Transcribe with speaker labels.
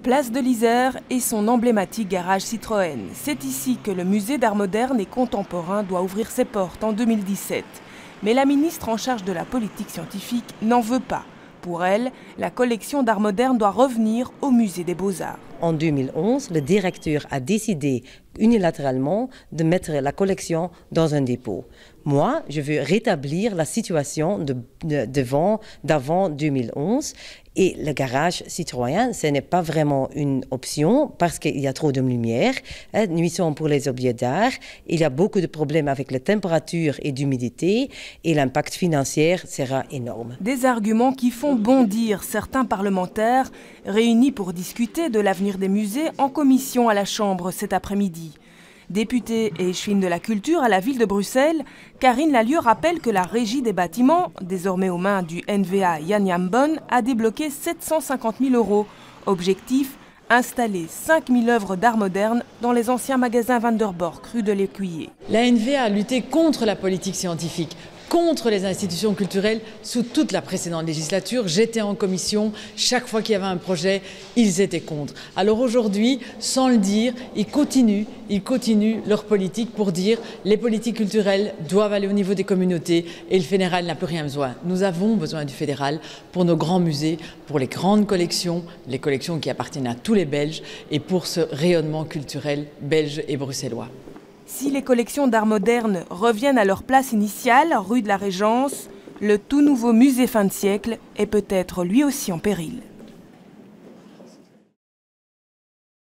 Speaker 1: place de l'Isère et son emblématique garage Citroën. C'est ici que le musée d'art moderne et contemporain doit ouvrir ses portes en 2017. Mais la ministre en charge de la politique scientifique n'en veut pas. Pour elle, la collection d'art moderne doit revenir au musée des Beaux-Arts.
Speaker 2: En 2011, le directeur a décidé unilatéralement de mettre la collection dans un dépôt. Moi, je veux rétablir la situation d'avant 2011 et le garage Citroën, ce n'est pas vraiment une option parce qu'il y a trop de lumière, nuisant pour les objets d'art, il y a beaucoup de problèmes avec la température et l'humidité et l'impact financier sera énorme.
Speaker 1: Des arguments qui font bondir certains parlementaires réunis pour discuter de l'avenir des musées en commission à la Chambre cet après-midi. Députée et échevine de la culture à la ville de Bruxelles, Karine Lallieu rappelle que la régie des bâtiments, désormais aux mains du NVA Jan Jambon, a débloqué 750 000 €. Objectif, installer 5 000 œuvres d'art moderne dans les anciens magasins Van der Borck, rue de l'Écuyer.
Speaker 3: La NVA a lutté contre la politique scientifique, contre les institutions culturelles sous toute la précédente législature. J'étais en commission, chaque fois qu'il y avait un projet, ils étaient contre. Alors aujourd'hui, sans le dire, ils continuent leur politique pour dire les politiques culturelles doivent aller au niveau des communautés et le fédéral n'a plus rien besoin. Nous avons besoin du fédéral pour nos grands musées, pour les grandes collections, les collections qui appartiennent à tous les Belges et pour ce rayonnement culturel belge et bruxellois.
Speaker 1: Si les collections d'art moderne reviennent à leur place initiale, rue de la Régence, le tout nouveau musée fin de siècle est peut-être lui aussi en péril.